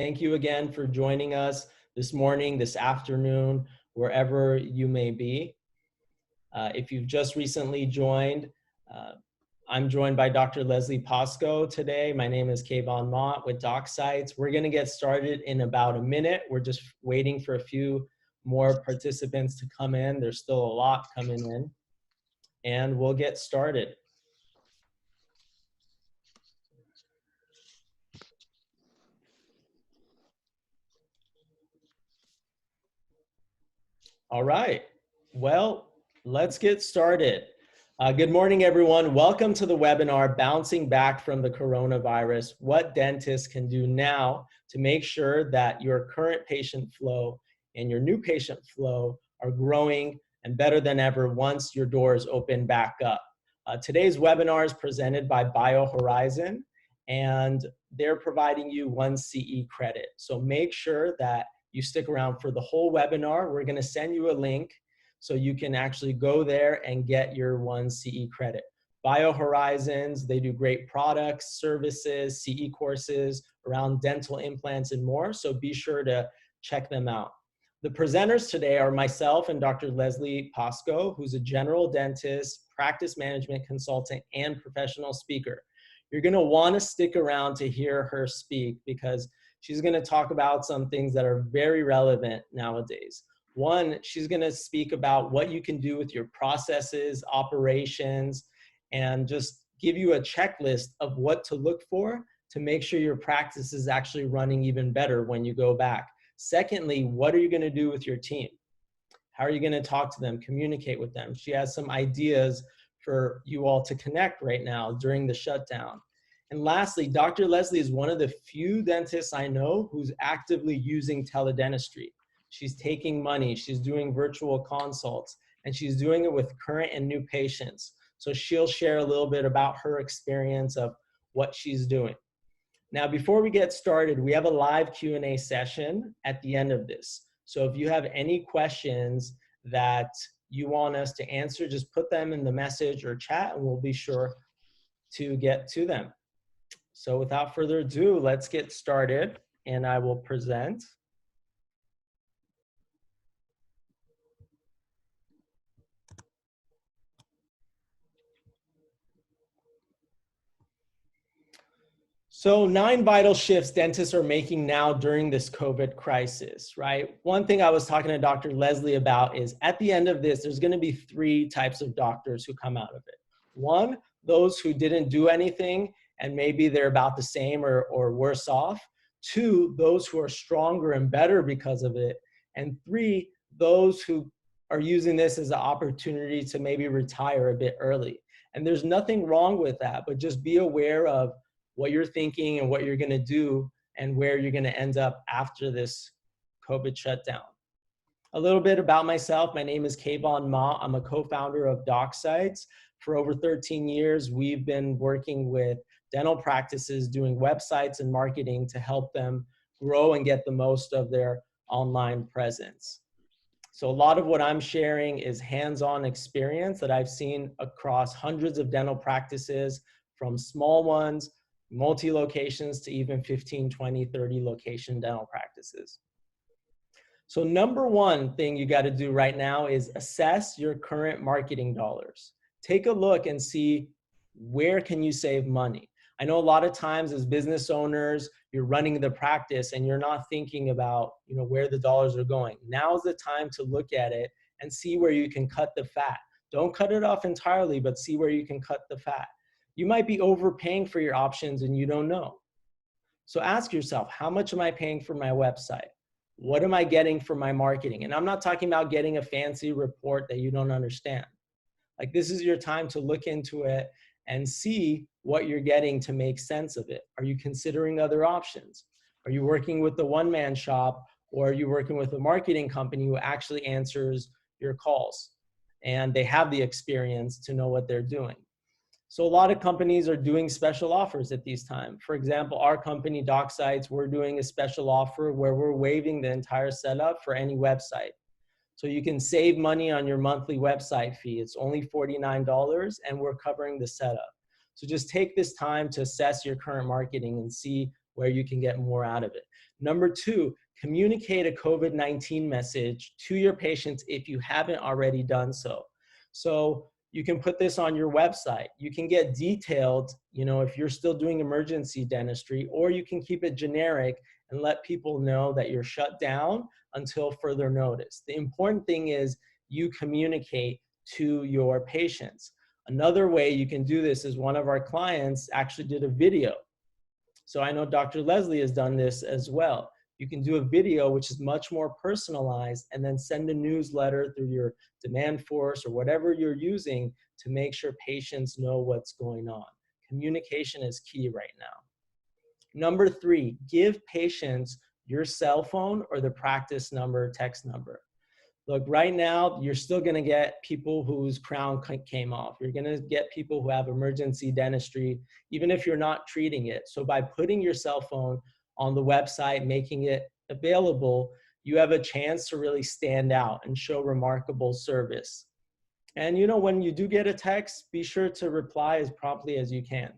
Thank you again for joining us this morning, this afternoon, wherever you may be. If you've just recently joined, I'm joined by Dr. Leslie Pasco today. My name is Kayvan Mott with DocSites. We're going to get started in about a minute. We're just waiting for a few more participants to come in. There's still a lot coming in, and we'll get started. All right, well, let's get started. Good morning, everyone. Welcome to the webinar, Bouncing Back from the Coronavirus, What Dentists Can Do Now to Make Sure That Your Current Patient Flow and your new patient flow are growing and better than ever once your doors open back up. Today's webinar is presented by BioHorizon, and they're providing you 1 CE credit. So make sure that you stick around for the whole webinar. We're going to send you a link so you can actually go there and get your 1 CE credit. BioHorizons, they do great products, services, CE courses around dental implants and more, so be sure to check them out. The presenters today are myself and Dr. Leslie Pasco, who's a general dentist, practice management consultant, and professional speaker. You're going to want to stick around to hear her speak because she's going to talk about some things that are very relevant nowadays. One, she's going to speak about what you can do with your processes, operations, and just give you a checklist of what to look for to make sure your practice is actually running even better when you go back. Secondly, what are you going to do with your team? How are you going to talk to them, communicate with them? She has some ideas for you all to connect right now during the shutdown. And lastly, Dr. Leslie is one of the few dentists I know who's actively using teledentistry. She's taking money, she's doing virtual consults, and she's doing it with current and new patients. So she'll share a little bit about her experience of what she's doing. Now, before we get started, we have a live Q&A session at the end of this. So if you have any questions that you want us to answer, just put them in the message or chat and we'll be sure to get to them. So without further ado, let's get started and I will present. So 9 vital shifts dentists are making now during this COVID crisis, right? One thing I was talking to Dr. Leslie about is at the end of this, there's going to be 3 types of doctors who come out of it. 1, those who didn't do anything and maybe they're about the same or worse off. 2, those who are stronger and better because of it. And 3, those who are using this as an opportunity to maybe retire a bit early. And there's nothing wrong with that, but just be aware of what you're thinking and what you're going to do and where you're going to end up after this COVID shutdown. A little bit about myself. My name is Kayvan Mott. I'm a co-founder of DocSites. For over 13 years, we've been working with dental practices doing websites and marketing to help them grow and get the most of their online presence. So a lot of what I'm sharing is hands-on experience that I've seen across hundreds of dental practices, from small ones, multi-locations, to even 15, 20, 30 location dental practices. So number 1 thing you got to do right now is assess your current marketing dollars. Take a look and see where can you save money. I know a lot of times as business owners, you're running the practice and you're not thinking about, where the dollars are going. Now's the time to look at it and see where you can cut the fat. Don't cut it off entirely, but see where you can cut the fat. You might be overpaying for your options and you don't know. So ask yourself, how much am I paying for my website? What am I getting for my marketing? And I'm not talking about getting a fancy report that you don't understand. Like, this is your time to look into it and see what you're getting to make sense of it. Are you considering other options? Are you working with the one-man shop, or are you working with a marketing company who actually answers your calls and they have the experience to know what they're doing? So a lot of companies are doing special offers at these times. For example, our company, DocSites, we're doing a special offer where we're waiving the entire setup for any website. So you can save money on your monthly website fee. It's only $49 and we're covering the setup. So just take this time to assess your current marketing and see where you can get more out of it. Number two, communicate a COVID-19 message to your patients if you haven't already done so. So you can put this on your website. You can get detailed, if you're still doing emergency dentistry, or you can keep it generic and let people know that you're shut down until further notice. The important thing is you communicate to your patients. Another way you can do this is one of our clients actually did a video. So I know Dr. Leslie has done this as well. You can do a video which is much more personalized and then send a newsletter through your demand force or whatever you're using to make sure patients know what's going on. Communication is key right now. Number three, give patients your cell phone or the practice number, text number. Look, right now, you're still gonna get people whose crown came off. You're gonna get people who have emergency dentistry, even if you're not treating it. So by putting your cell phone on the website, making it available, you have a chance to really stand out and show remarkable service. And when you do get a text, be sure to reply as promptly as you can.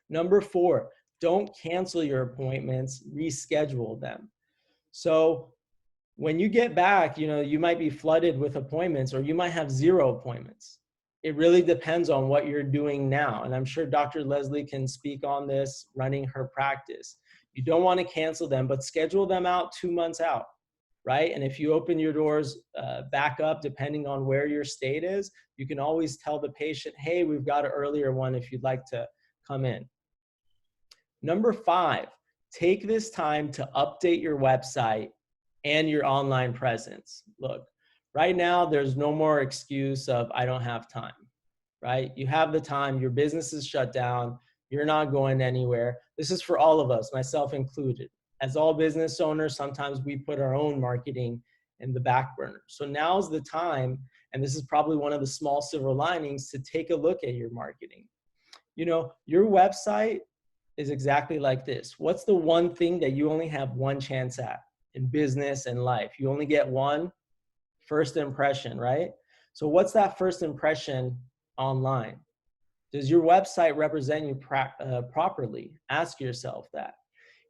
Number four, don't cancel your appointments, reschedule them. So when you get back, you might be flooded with appointments or you might have 0 appointments. It really depends on what you're doing now. And I'm sure Dr. Leslie can speak on this running her practice. You don't want to cancel them, but schedule them out 2 months out, right? And if you open your doors back up, depending on where your state is, you can always tell the patient, hey, we've got an earlier one if you'd like to come in. Number five, take this time to update your website and your online presence. Look, right now, there's no more excuse of, I don't have time, right? You have the time, your business is shut down, you're not going anywhere. This is for all of us, myself included. As all business owners, sometimes we put our own marketing in the back burner. So now's the time, and this is probably one of the small silver linings, to take a look at your marketing. Your website is exactly like this. What's the one thing that you only have one chance at in business and life? You only get one first impression, right? So what's that first impression online? Does your website represent you properly? Ask yourself that.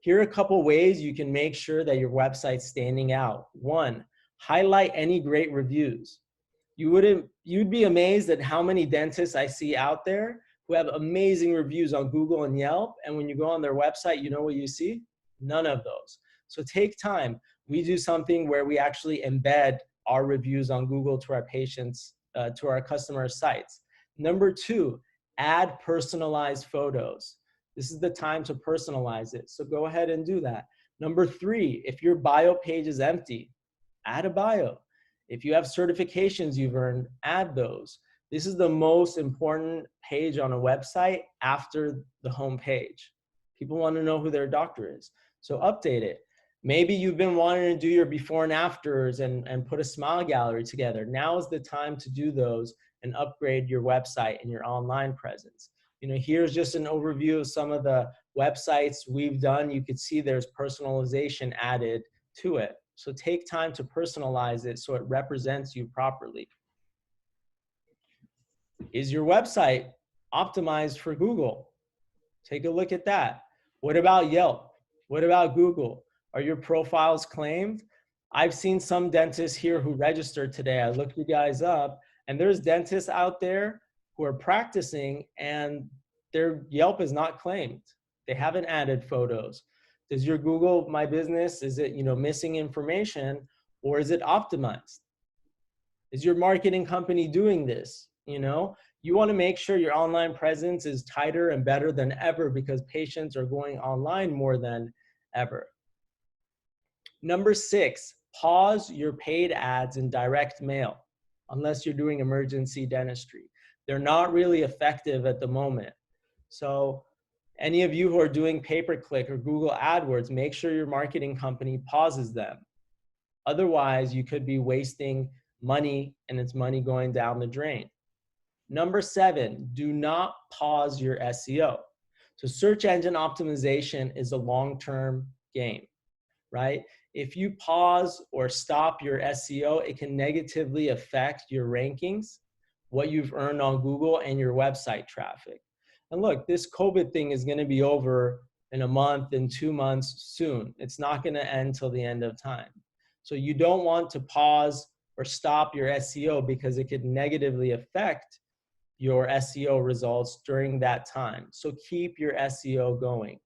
Here are a couple ways you can make sure that your website's standing out. One, highlight any great reviews. You'd be amazed at how many dentists I see out there who have amazing reviews on Google and Yelp, and when you go on their website, you know what you see? None of those. So take time. We do something where we actually embed our reviews on Google to our patients, to our customer sites. Number two, add personalized photos. This is the time to personalize it. So go ahead and do that. Number three, if your bio page is empty, add a bio. If you have certifications you've earned, add those. This is the most important page on a website after the home page. People want to know who their doctor is. So update it. Maybe you've been wanting to do your before and afters and put a smile gallery together. Now is the time to do those and upgrade your website and your online presence. Here's just an overview of some of the websites we've done. You could see there's personalization added to it. So take time to personalize it so it represents you properly. Is your website optimized for Google? Take a look at that. What about Yelp? What about Google? Are your profiles claimed? I've seen some dentists here who registered today. I looked you guys up, and there's dentists out there who are practicing and their Yelp is not claimed. They haven't added photos. Does your Google My Business, is it missing information, or is it optimized? Is your marketing company doing this? You want to make sure your online presence is tighter and better than ever because patients are going online more than ever. Number six, pause your paid ads in direct mail unless you're doing emergency dentistry. They're not really effective at the moment. So any of you who are doing pay-per-click or Google AdWords, make sure your marketing company pauses them. Otherwise, you could be wasting money and it's money going down the drain. Number seven, do not pause your SEO. So search engine optimization is a long-term game, right? If you pause or stop your SEO, it can negatively affect your rankings, what you've earned on Google, and your website traffic. And look, this COVID thing is going to be over in a month, in 2 months, soon. It's not going to end till the end of time. So you don't want to pause or stop your SEO because it could negatively affect your SEO results during that time. So keep your SEO going.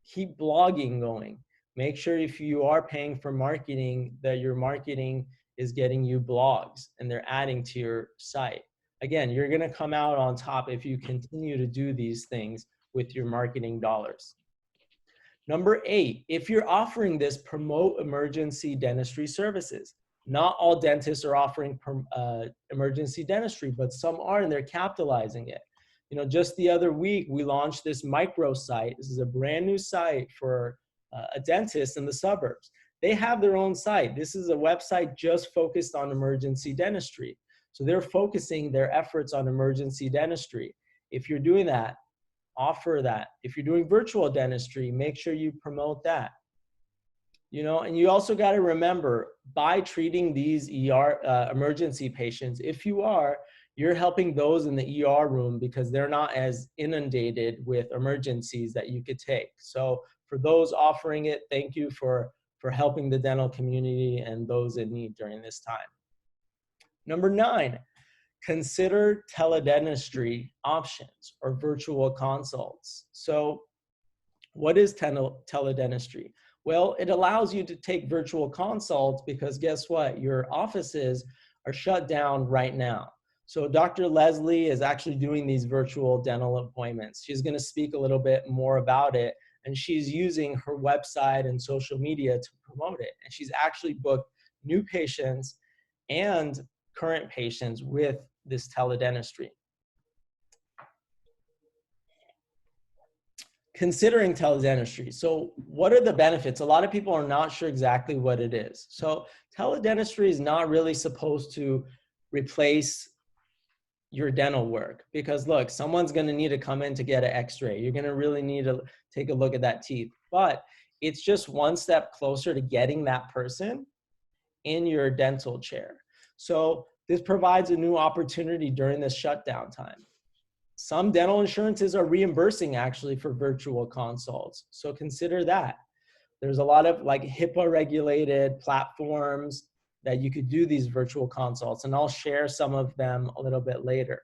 Keep blogging going. Make sure if you are paying for marketing that your marketing is getting you blogs and they're adding to your site. Again, you're going to come out on top if you continue to do these things with your marketing dollars. Number 8, if you're offering this, promote emergency dentistry services. Not all dentists are offering emergency dentistry, but some are, and they're capitalizing it. You know, just the other week, we launched this micro site. This is a brand new site for a dentist in the suburbs. They have their own site. This is a website just focused on emergency dentistry. So they're focusing their efforts on emergency dentistry. If you're doing that, offer that. If you're doing virtual dentistry, make sure you promote that. You know, and you also got to remember, by treating these emergency patients, if you are, you're helping those in the ER room because they're not as inundated with emergencies that you could take. So for those offering it, thank you for helping the dental community and those in need during this time. Number 9, consider teledentistry options or virtual consults. So what is teledentistry? Well, it allows you to take virtual consults because guess what? Your offices are shut down right now. So Dr. Leslie is actually doing these virtual dental appointments. She's going to speak a little bit more about it, and she's using her website and social media to promote it. And she's actually booked new patients and current patients with this teledentistry. Considering teledentistry. So what are the benefits? A lot of people are not sure exactly what it is. So teledentistry is not really supposed to replace your dental work because look, someone's going to need to come in to get an x-ray. You're going to really need to take a look at that teeth, but it's just one step closer to getting that person in your dental chair. So this provides a new opportunity during this shutdown time. Some dental insurances are reimbursing actually for virtual consults. So consider that. There's a lot of like HIPAA regulated platforms that you could do these virtual consults, and I'll share some of them a little bit later.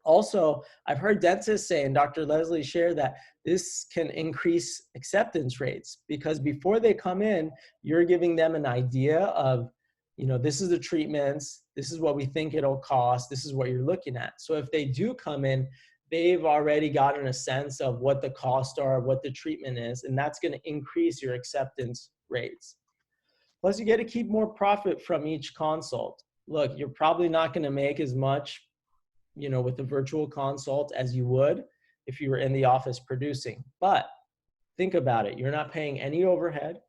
Also, I've heard dentists say, and Dr. Leslie shared, that this can increase acceptance rates because before they come in, you're giving them an idea of, you know, this is the treatments, this is what we think it'll cost, this is what you're looking at. So if they do come in, they've already gotten a sense of what the costs are, what the treatment is, and that's going to increase your acceptance rates. Plus, you get to keep more profit from each consult. Look, you're probably not going to make as much, you know, with the virtual consult as you would if you were in the office producing. But think about it. You're not paying any overhead.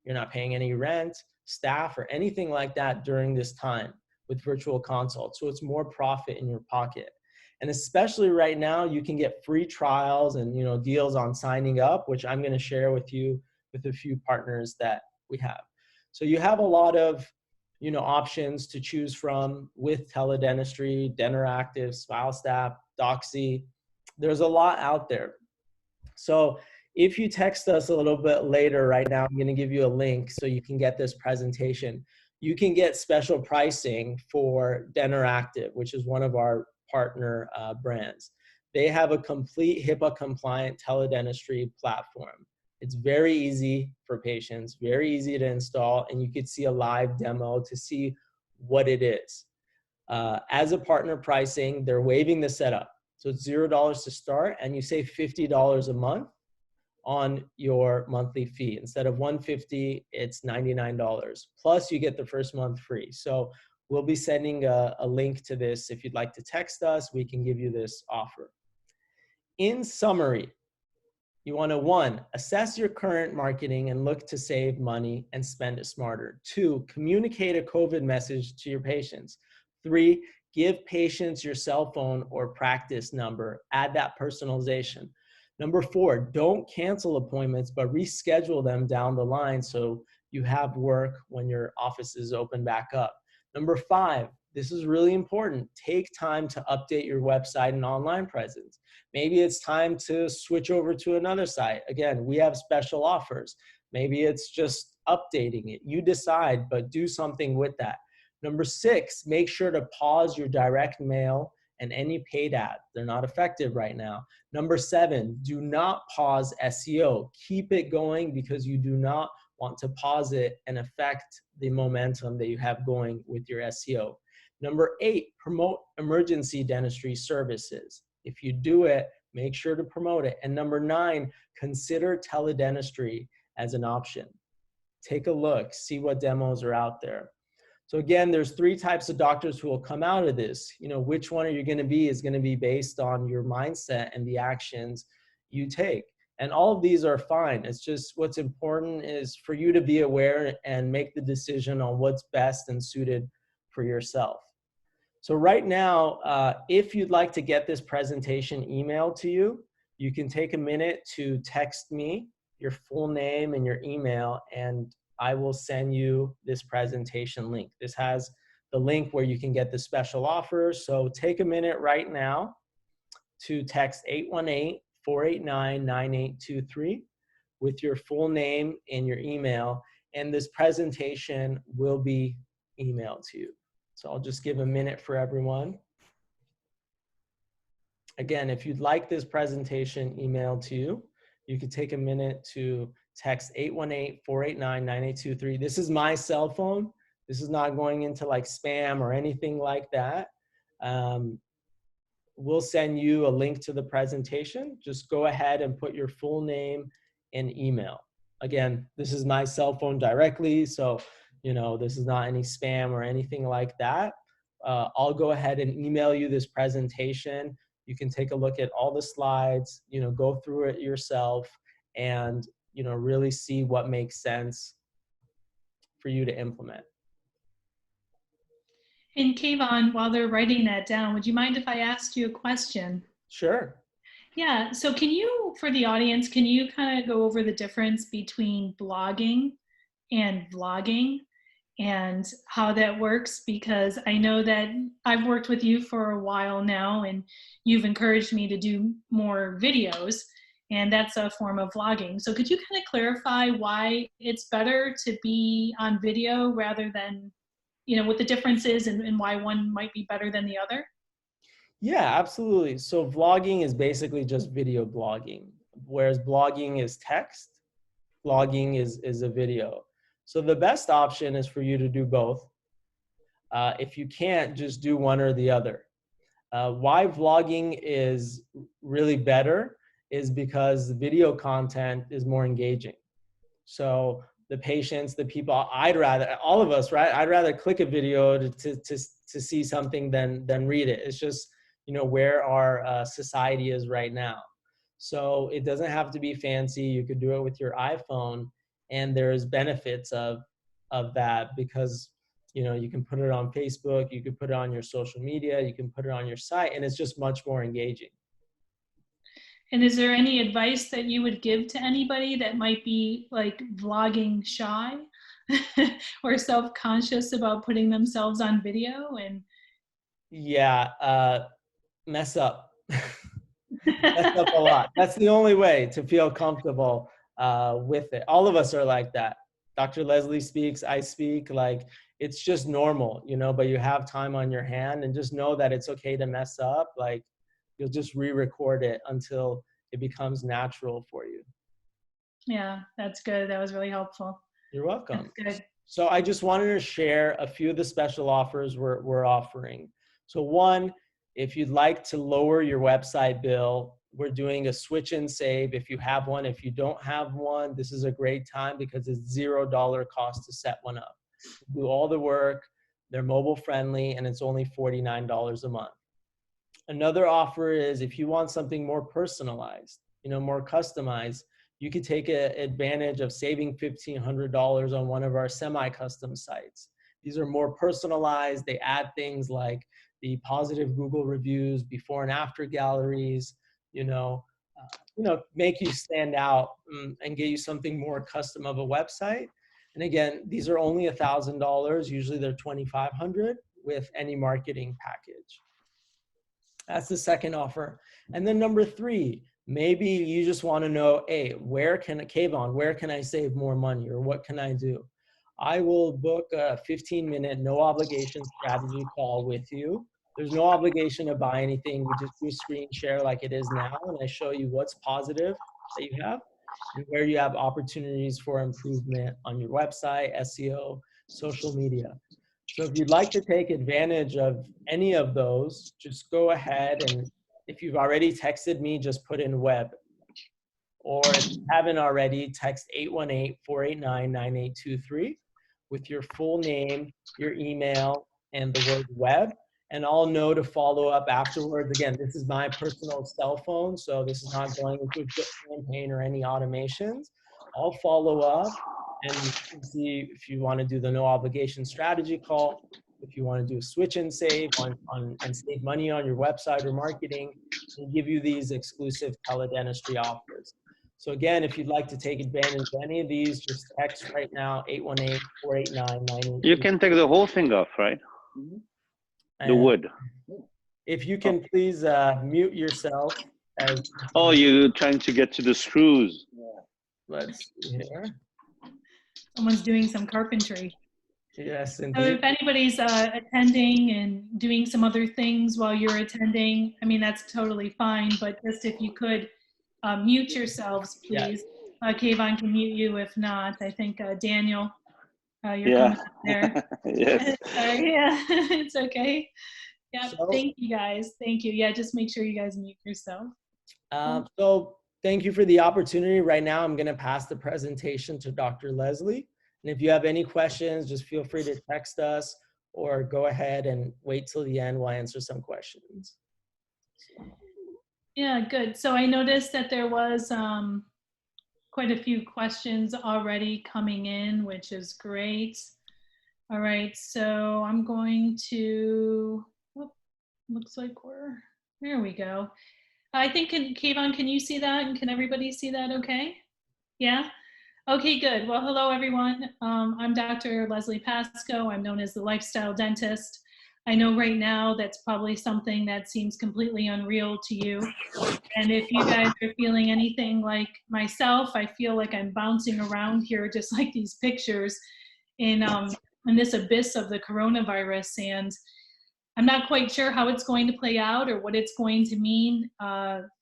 You're not paying any rent, staff, or anything like that during this time with virtual consults. So it's more profit in your pocket. And especially right now, you can get free trials and, you know, deals on signing up, which I'm going to share with you with a few partners that we have. So you have a lot of, you know, options to choose from with teledentistry, Denteractive, SmileStap, Doxy. There's a lot out there. So if you text us a little bit later right now, I'm going to give you a link so you can get this presentation. You can get special pricing for Denteractive, which is one of our partner brands. They have a complete HIPAA compliant teledentistry platform. It's very easy for patients, very easy to install, and you could see a live demo to see what it is. As a partner pricing, they're waiving the setup. So it's $0 to start, and you save $50 a month on your monthly fee. Instead of $150, it's $99. Plus, you get the first month free. So we'll be sending a link to this. If you'd like to text us, we can give you this offer. In summary, you want to 1, assess your current marketing and look to save money and spend it smarter. 2, communicate a COVID message to your patients. 3, give patients your cell phone or practice number. Add that personalization. Number 4, don't cancel appointments, but reschedule them down the line so you have work when your offices open back up. Number 5, this is really important. Take time to update your website and online presence. Maybe it's time to switch over to another site. Again, we have special offers. Maybe it's just updating it. You decide, but do something with that. Number 6, make sure to pause your direct mail and any paid ads. They're not effective right now. Number 7, do not pause SEO. Keep it going because you do not want to pause it and affect the momentum that you have going with your SEO. Number 8, promote emergency dentistry services. If you do it, make sure to promote it. And number 9, consider teledentistry as an option. Take a look, see what demos are out there. So again, there's 3 types of doctors who will come out of this. You know, which one are you going to be is going to be based on your mindset and the actions you take. And all of these are fine. It's just what's important is for you to be aware and make the decision on what's best and suited for yourself. So right now, if you'd like to get this presentation emailed to you, you can take a minute to text me your full name and your email, and I will send you this presentation link. This has the link where you can get the special offers. So take a minute right now to text 818-489-9823 with your full name and your email, and this presentation will be emailed to you. So I'll just give a minute for everyone. Again, if you'd like this presentation emailed to you, you could take a minute to text 818-489-9823. This is my cell phone. This is not going into like spam or anything like that. We'll send you a link to the presentation. Just go ahead and put your full name and email. Again, this is my cell phone directly, so you know, this is not any spam or anything like that. I'll go ahead and email you this presentation. You can take a look at all the slides, you know, go through it yourself and, you know, really see what makes sense for you to implement. And Kayvan, while they're writing that down, would you mind if I asked you a question? Sure. Yeah, so can you, for the audience, can you kind of go over the difference between blogging and vlogging and how that works? Because I know that I've worked with you for a while now and you've encouraged me to do more videos, and that's a form of vlogging. So could you kind of clarify why it's better to be on video rather than, you know, what the difference is and why one might be better than the other? Yeah, absolutely. So vlogging is basically just video blogging, whereas blogging is text, vlogging is a video. So the best option is for you to do both. If you can't, just do one or the other. Why vlogging is really better is because the video content is more engaging. So the patients, the people, all of us, right? I'd rather click a video to see something than read it. It's just, you know, where our society is right now. So it doesn't have to be fancy. You could do it with your iPhone, and there's benefits of that because, you know, you can put it on Facebook, you can put it on your social media, you can put it on your site, and it's just much more engaging. And is there any advice that you would give to anybody that might be like vlogging shy or self-conscious about putting themselves on video? And yeah, mess up. Mess up a lot. That's the only way to feel comfortable with it. All of us are like that. Dr. Leslie speaks, I speak, like it's just normal, you know, but you have time on your hand, and just know that it's okay to mess up. Like you'll just re-record it until it becomes natural for you. yeah, that's good. That was really helpful. You're welcome. That's good. So I just wanted to share a few of the special offers we're offering. So one, if you'd like to lower your website bill, we're doing a switch and save if you have one. If you don't have one, this is a great time because it's $0 cost to set one up. Do all the work, they're mobile friendly, and it's only $49 a month. Another offer is if you want something more personalized, you know, more customized, you could take advantage of saving $1,500 on one of our semi-custom sites. These are more personalized. They add things like the positive Google reviews, before and after galleries, make you stand out and get you something more custom of a website. And again, these are only $1,000. Usually they're $2,500. with any marketing package. That's the second offer. And then number 3, maybe you just want to know, hey, Kayvan, where can I save more money, or what can I do? I will book a 15-minute no obligation strategy call with you. There's no obligation to buy anything. We just do a screen share like it is now, and I show you what's positive that you have and where you have opportunities for improvement on your website, SEO, social media. So if you'd like to take advantage of any of those, just go ahead, and if you've already texted me, just put in web. Or if you haven't already, text 818-489-9823 with your full name, your email, and the word web. And I'll know to follow up afterwards. Again, this is my personal cell phone, so this is not going into a drip campaign or any automations. I'll follow up and see if you want to do the no obligation strategy call, if you want to do a switch and save and save money on your website or marketing, and give you these exclusive tele-dentistry offers. So again, if you'd like to take advantage of any of these, just text right now, 818-489-9823. You can take the whole thing off, right? The wood. If you can please mute yourself. Oh, you're trying to get to the screws. Let's see here. Someone's doing some carpentry. Yes, So indeed. if anybody's attending and doing some other things while you're attending, I mean, that's totally fine, but just if you could mute yourselves, please. Yeah. Kayvan can mute you. If not, I think Daniel, you're coming up there. Yes. Sorry, yeah, it's okay. Yeah, so, thank you guys. Thank you. Yeah, just make sure you guys mute yourself. So thank you for the opportunity. Right now, I'm going to pass the presentation to Dr. Leslie. And if you have any questions, just feel free to text us or go ahead and wait till the end. We'll answer some questions. Yeah, good. So I noticed that there was quite a few questions already coming in, which is great. All right, so I'm going to, looks like there we go. I think, Kayvan, can you see that? And can everybody see that okay? Yeah? Okay, good. Well, hello, everyone. I'm Dr. Leslie Pasco. I'm known as the lifestyle dentist. I know right now that's probably something that seems completely unreal to you. And if you guys are feeling anything like myself, I feel like I'm bouncing around here just like these pictures in this abyss of the coronavirus. And I'm not quite sure how it's going to play out or what it's going to mean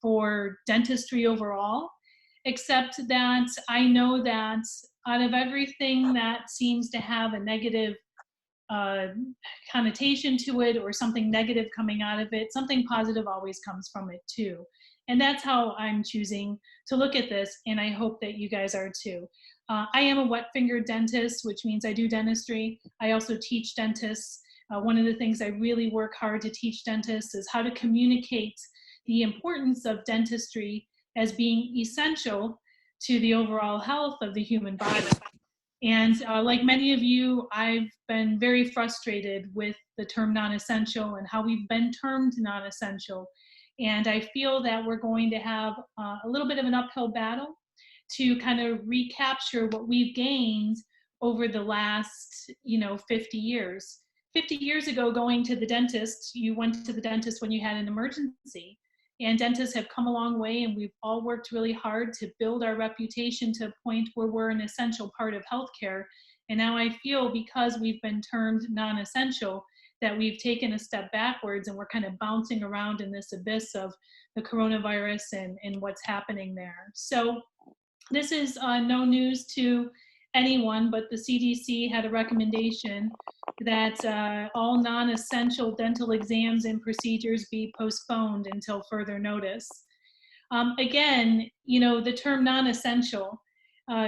for dentistry overall, except that I know that out of everything that seems to have a negative connotation to it or something negative coming out of it, something positive always comes from it too. And that's how I'm choosing to look at this, and I hope that you guys are too. I am a wet-fingered dentist, which means I do dentistry. I also teach dentists. One of the things I really work hard to teach dentists is how to communicate the importance of dentistry as being essential to the overall health of the human body. And like many of you, I've been very frustrated with the term non-essential and how we've been termed non-essential. And I feel that we're going to have a little bit of an uphill battle to kind of recapture what we've gained over the last, 50 years. 50 years ago, going to the dentist, you went to the dentist when you had an emergency. And dentists have come a long way, and we've all worked really hard to build our reputation to a point where we're an essential part of healthcare. And now I feel because we've been termed non-essential, that we've taken a step backwards and we're kind of bouncing around in this abyss of the coronavirus and what's happening there. So this is no news to anyone, but the CDC had a recommendation that all non-essential dental exams and procedures be postponed until further notice. Again, the term non-essential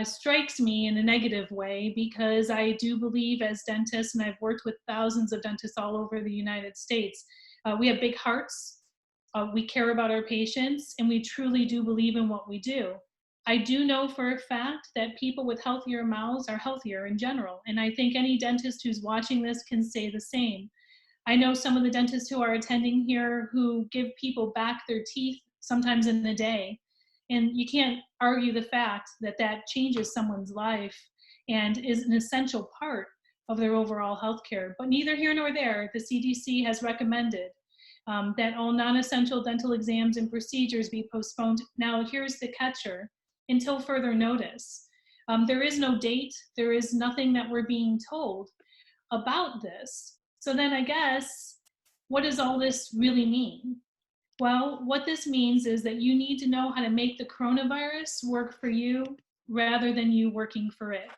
strikes me in a negative way because I do believe as dentists, and I've worked with thousands of dentists all over the United States, we have big hearts, we care about our patients, and we truly do believe in what we do. I do know for a fact that people with healthier mouths are healthier in general, and I think any dentist who's watching this can say the same. I know some of the dentists who are attending here who give people back their teeth sometimes in a day, and you can't argue the fact that that changes someone's life and is an essential part of their overall health care. But neither here nor there, the CDC has recommended that all non-essential dental exams and procedures be postponed. Now, here's the catcher: until further notice. There is no date. There is nothing that we're being told about this. So then I guess, what does all this really mean? Well, what this means is that you need to know how to make the coronavirus work for you rather than you working for it.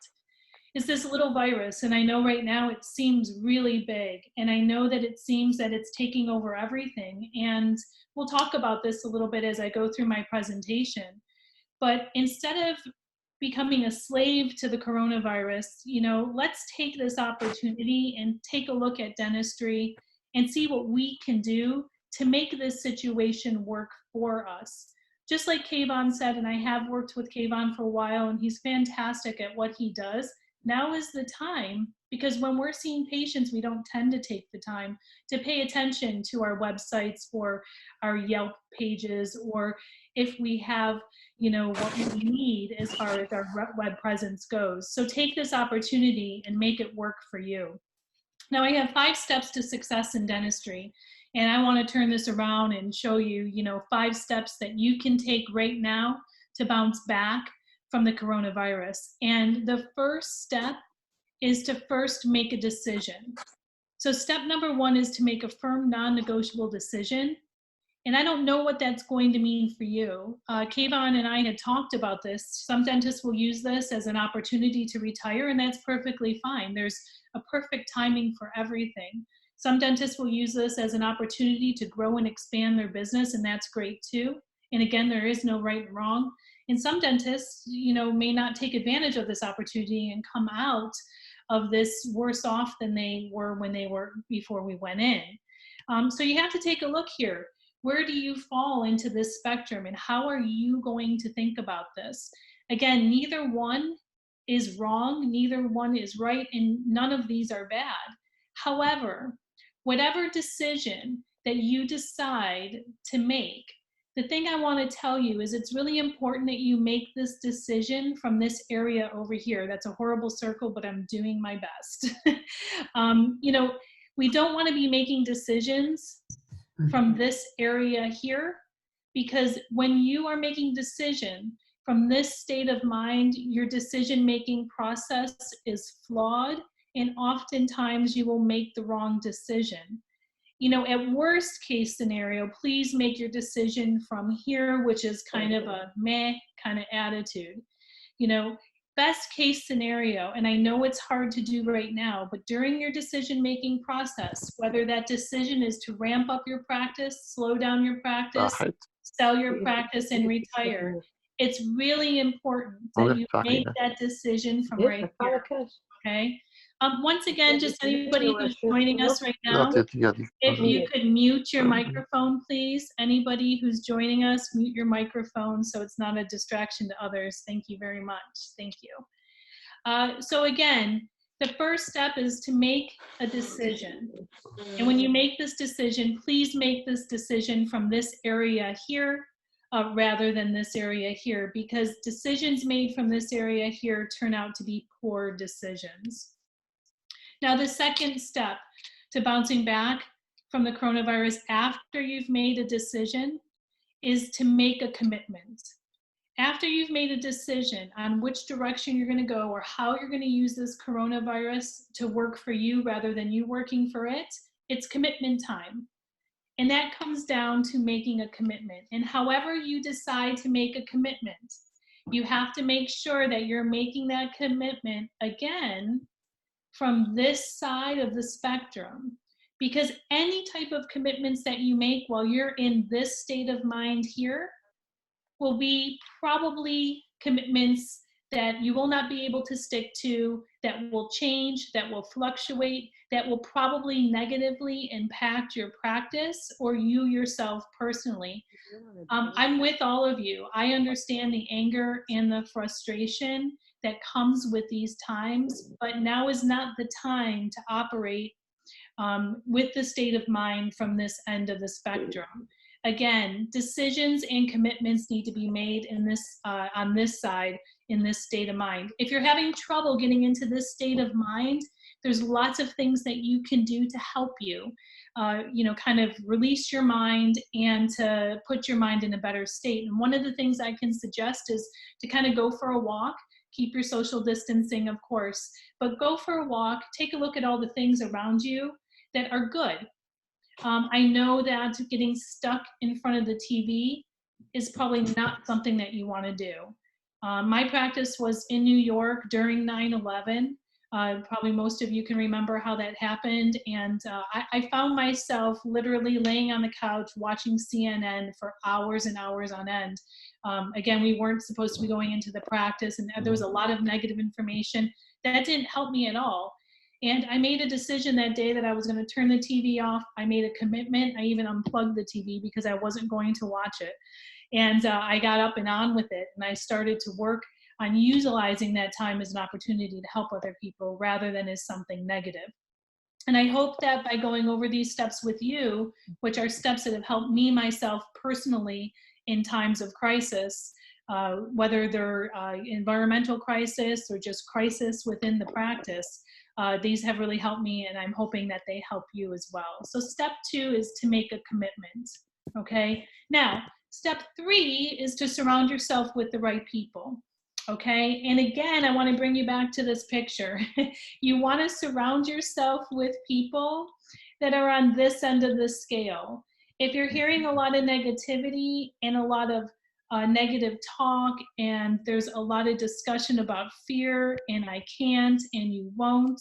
It's this little virus, and I know right now it seems really big, and I know that it seems that it's taking over everything, and we'll talk about this a little bit as I go through my presentation. But instead of becoming a slave to the coronavirus, let's take this opportunity and take a look at dentistry and see what we can do to make this situation work for us. Just like Kayvan said, and I have worked with Kayvan for a while, and he's fantastic at what he does. Now is the time, because when we're seeing patients, we don't tend to take the time to pay attention to our websites or our Yelp pages, or if we have, what we need as far as our web presence goes. So take this opportunity and make it work for you. Now, I have 5 steps to success in dentistry, and I want to turn this around and show you, 5 steps that you can take right now to bounce back from the coronavirus. And the first step is to first make a decision. So step number 1 is to make a firm, non-negotiable decision. And I don't know what that's going to mean for you. Kayvan and I had talked about this. Some dentists will use this as an opportunity to retire, and that's perfectly fine. There's a perfect timing for everything. Some dentists will use this as an opportunity to grow and expand their business, and that's great too. And again, there is no right and wrong. And some dentists, may not take advantage of this opportunity and come out of this worse off than they were when they were before we went in. So you have to take a look here. Where do you fall into this spectrum, and how are you going to think about this? Again, neither one is wrong, neither one is right, and none of these are bad. However, whatever decision that you decide to make, the thing I want to tell you is it's really important that you make this decision from this area over here. That's a horrible circle, but I'm doing my best. We don't want to be making decisions from this area here, because when you are making decision from this state of mind, your decision-making process is flawed, and oftentimes you will make the wrong decision. At worst case scenario, please make your decision from here, which is kind of a meh kind of attitude. Best case scenario, and I know it's hard to do right now, but during your decision-making process, whether that decision is to ramp up your practice, slow down your practice, sell your practice, and retire, it's really important that you make that decision from right here, okay? Once again, just anybody who's joining us right now, if you could mute your microphone, please. Anybody who's joining us, mute your microphone so it's not a distraction to others. Thank you very much. Thank you. So again, the first step is to make a decision. And when you make this decision, please make this decision from this area here rather than this area here, because decisions made from this area here turn out to be poor decisions. Now, the second step to bouncing back from the coronavirus after you've made a decision is to make a commitment. After you've made a decision on which direction you're going to go or how you're going to use this coronavirus to work for you rather than you working for it, it's commitment time. And that comes down to making a commitment. And however you decide to make a commitment, you have to make sure that you're making that commitment again from this side of the spectrum, because any type of commitments that you make while you're in this state of mind here will be probably commitments that you will not be able to stick to, that will change, that will fluctuate, that will probably negatively impact your practice or you yourself personally. I'm with all of you. I understand the anger and the frustration that comes with these times, but now is not the time to operate with the state of mind from this end of the spectrum. Again, decisions and commitments need to be made in this on this side, in this state of mind. If you're having trouble getting into this state of mind, there's lots of things that you can do to help you, kind of release your mind and to put your mind in a better state. And one of the things I can suggest is to kind of go for a walk. Keep your social distancing, of course, but go for a walk, take a look at all the things around you that are good. I know that getting stuck in front of the TV is probably not something that you want to do. My practice was in New York during 9/11. Probably most of you can remember how that happened. And I found myself literally laying on the couch watching CNN for hours and hours on end. Again, we weren't supposed to be going into the practice, and there was a lot of negative information. That didn't help me at all. And I made a decision that day that I was going to turn the TV off. I made a commitment. I even unplugged the TV because I wasn't going to watch it. And I got up and on with it. And I started to work on utilizing that time as an opportunity to help other people rather than as something negative. And I hope that by going over these steps with you, which are steps that have helped me myself personally in times of crisis, whether they're environmental crisis or just crisis within the practice, these have really helped me, and I'm hoping that they help you as well. So step 2 is to make a commitment, okay? Now, step 3 is to surround yourself with the right people. Okay, and again, I want to bring you back to this picture. You want to surround yourself with people that are on this end of the scale. If you're hearing a lot of negativity and a lot of negative talk, and there's a lot of discussion about fear and I can't and you won't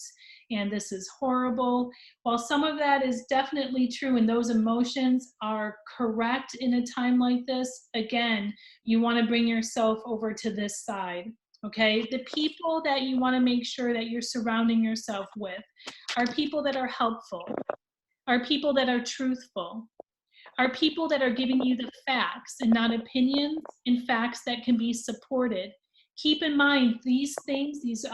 and this is horrible, while some of that is definitely true and those emotions are correct in a time like this, again, you want to bring yourself over to this side. Okay, the people that you want to make sure that you're surrounding yourself with are people that are helpful, are people that are truthful, are people that are giving you the facts and not opinions, and facts that can be supported. Keep in mind these things, these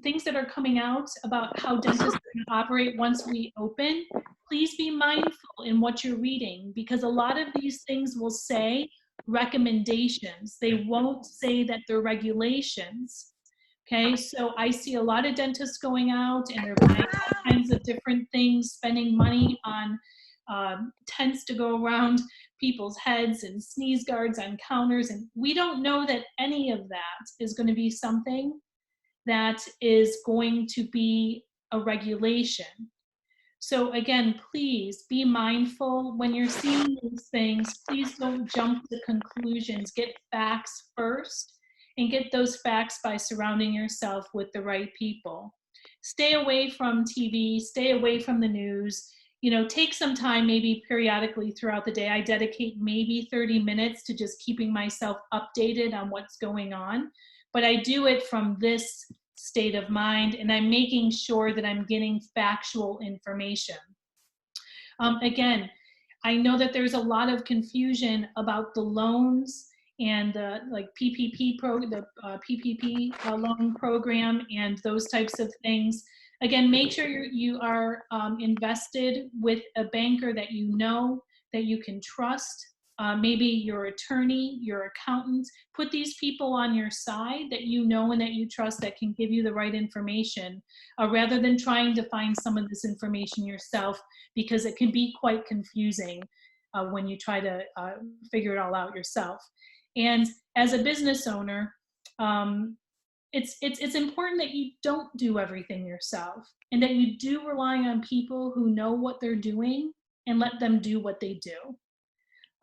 things that are coming out about how dentists can operate once we open. Please be mindful in what you're reading, because a lot of these things will say recommendations. They won't say that they're regulations. Okay, so I see a lot of dentists going out and they're buying all kinds of different things, spending money on tents to go around people's heads and sneeze guards on counters, and we don't know that any of that is going to be something that is going to be a regulation. So again, please be mindful when you're seeing these things. Please don't jump to conclusions. Get facts first, and get those facts by surrounding yourself with the right people. Stay away from TV, stay away from the news. You know, take some time maybe periodically throughout the day. I dedicate maybe 30 minutes to just keeping myself updated on what's going on. But I do it from this state of mind, and I'm making sure that I'm getting factual information. Again, I know that there's a lot of confusion about the loans and the PPP loan program and those types of things. Again, make sure you are invested with a banker that you know, that you can trust. Maybe your attorney, your accountant. Put these people on your side that you know and that you trust, that can give you the right information, rather than trying to find some of this information yourself, because it can be quite confusing when you try to figure it all out yourself. And as a business owner, it's important that you don't do everything yourself, and that you do rely on people who know what they're doing and let them do what they do.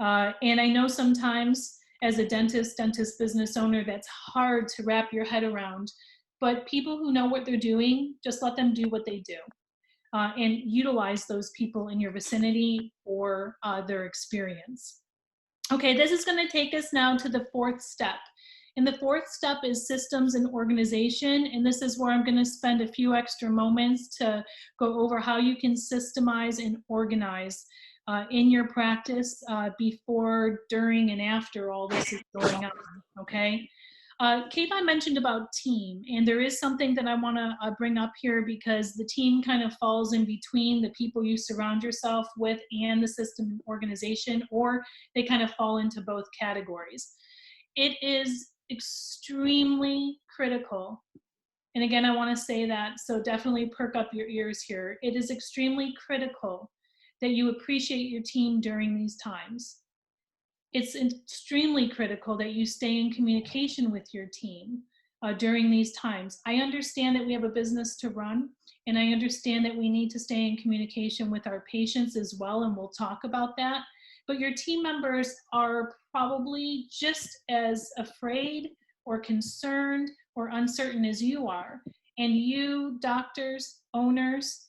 And I know sometimes as a dentist business owner, that's hard to wrap your head around, but people who know what they're doing, just let them do what they do, and utilize those people in your vicinity or their experience. Okay, this is going to take us now to the 4th step. And the 4th step is systems and organization. And this is where I'm going to spend a few extra moments to go over how you can systemize and organize in your practice before, during, and after all this is going on, okay? Kayvan mentioned about team, and there is something that I want to bring up here, because the team kind of falls in between the people you surround yourself with and the system and organization, or they kind of fall into both categories. It is extremely critical. And again, I want to say that, so definitely perk up your ears here. It is extremely critical that you appreciate your team during these times. It's extremely critical that you stay in communication with your team during these times. I understand that we have a business to run, and I understand that we need to stay in communication with our patients as well, and we'll talk about that. But your team members are probably just as afraid or concerned or uncertain as you are. And you, doctors, owners,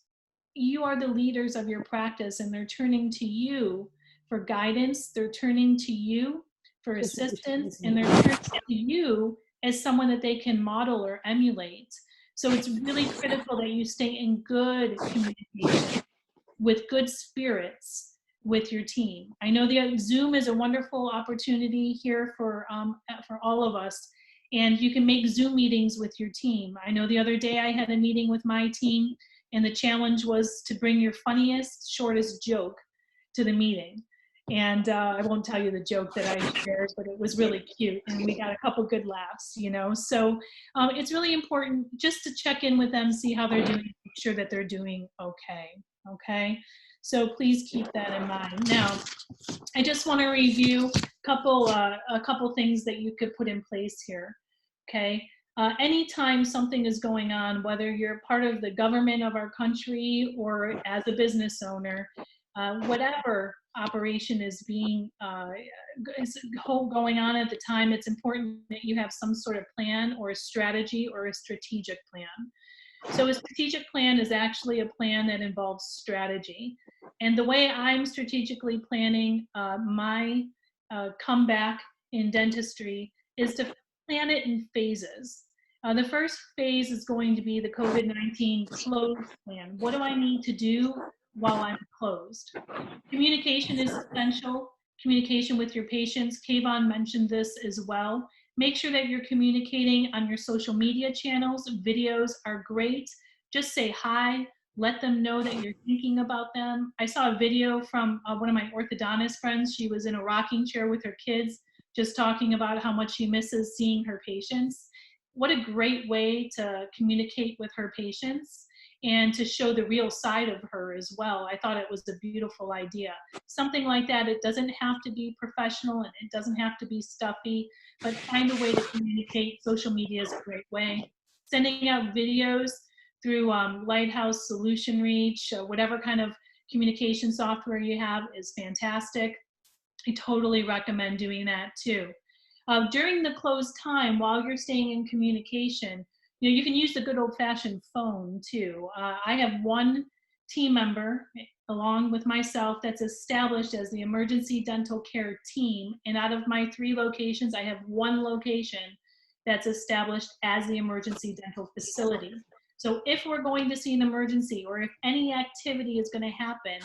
you are the leaders of your practice, and they're turning to you for guidance. They're turning to you for assistance, and they're turning to you as someone that they can model or emulate. So it's really critical that you stay in good communication with good spirits with your team. I know the Zoom is a wonderful opportunity here for all of us, and you can make Zoom meetings with your team. I know the other day I had a meeting with my team, and the challenge was to bring your funniest, shortest joke to the meeting. And I won't tell you the joke that I shared, but it was really cute, and we got a couple good laughs, you know. So it's really important just to check in with them, see how they're doing, make sure that they're doing okay. Okay, so please keep that in mind. Now, I just want to review a couple things that you could put in place here. Okay, anytime something is going on, whether you're part of the government of our country or as a business owner, whatever operation is being going on at the time, it's important that you have some sort of plan or a strategy or a strategic plan. So a strategic plan is actually a plan that involves strategy. And the way I'm strategically planning my comeback in dentistry is to plan it in phases. The first phase is going to be the COVID-19 close plan. What do I need to do while I'm closed? Communication is essential. Communication with your patients. Kayvan mentioned this as well. Make sure that you're communicating on your social media channels. Videos are great. Just say hi. Let them know that you're thinking about them. I saw a video from one of my orthodontist friends. She was in a rocking chair with her kids, just talking about how much she misses seeing her patients. What a great way to communicate with her patients and to show the real side of her as well. I thought it was a beautiful idea. Something like that, it doesn't have to be professional and it doesn't have to be stuffy, but find a way to communicate. Social media is a great way. Sending out videos through Lighthouse, Solution Reach, whatever kind of communication software you have is fantastic. I totally recommend doing that too. During the closed time, while you're staying in communication, you can use the good old-fashioned phone too. I have one team member along with myself that's established as the emergency dental care team, and out of my 3 locations, I have 1 location that's established as the emergency dental facility. So if we're going to see an emergency or if any activity is going to happen,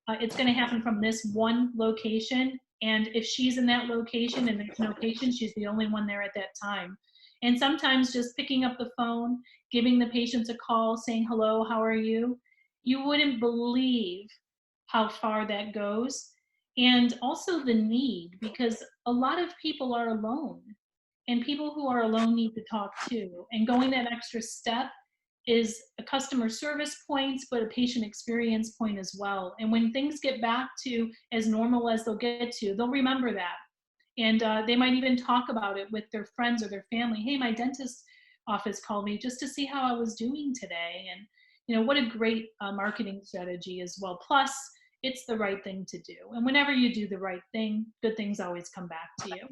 it's going to happen from this 1 location. And if she's in that location and there's no patient, she's the only one there at that time. And sometimes just picking up the phone, giving the patients a call, saying, hello, how are you? You wouldn't believe how far that goes. And also the need, because a lot of people are alone. And people who are alone need to talk too. And going that extra step is a customer service point, but a patient experience point as well. And when things get back to as normal as they'll get to, they'll remember that. And they might even talk about it with their friends or their family. Hey, my dentist office called me just to see how I was doing today. And what a great marketing strategy as well. Plus, it's the right thing to do. And whenever you do the right thing, good things always come back to you.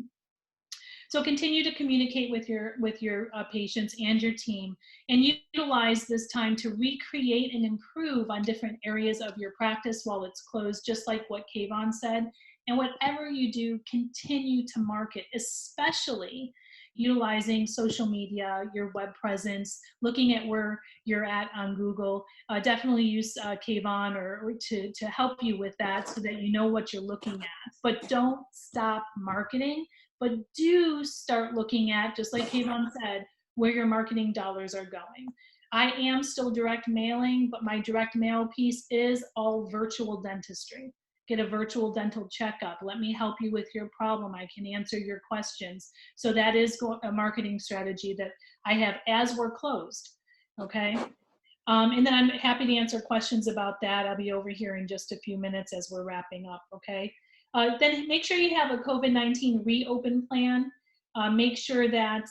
So continue to communicate with your patients and your team, and utilize this time to recreate and improve on different areas of your practice while it's closed, just like what Kayvan said. And whatever you do, continue to market, especially utilizing social media, your web presence, looking at where you're at on Google. Definitely use Kayvan or to help you with that so that you know what you're looking at. But don't stop marketing, but do start looking at, just like Kayvan said, where your marketing dollars are going. I am still direct mailing, but my direct mail piece is all virtual dentistry. get a virtual dental checkup. Let me help you with your problem. I can answer your questions. So that is a marketing strategy that I have as we're closed, okay? And then I'm happy to answer questions about that. I'll be over here in just a few minutes as we're wrapping up, okay? Then make sure you have a COVID-19 reopen plan. Make sure that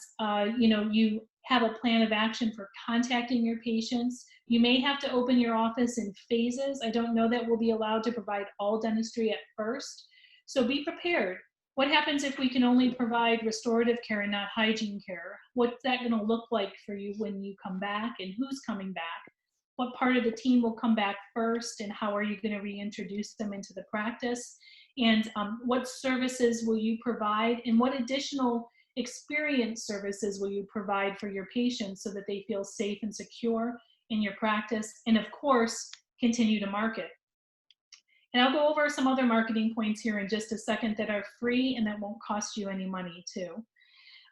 you have a plan of action for contacting your patients. You may have to open your office in phases. I don't know that we'll be allowed to provide all dentistry at first. So be prepared. What happens if we can only provide restorative care and not hygiene care? What's that going to look like for you when you come back, and who's coming back? What part of the team will come back first, and how are you going to reintroduce them into the practice? And what services will you provide, and what additional experience services will you provide for your patients so that they feel safe and secure in your practice? And of course, continue to market. And I'll go over some other marketing points here in just a second that are free and that won't cost you any money too.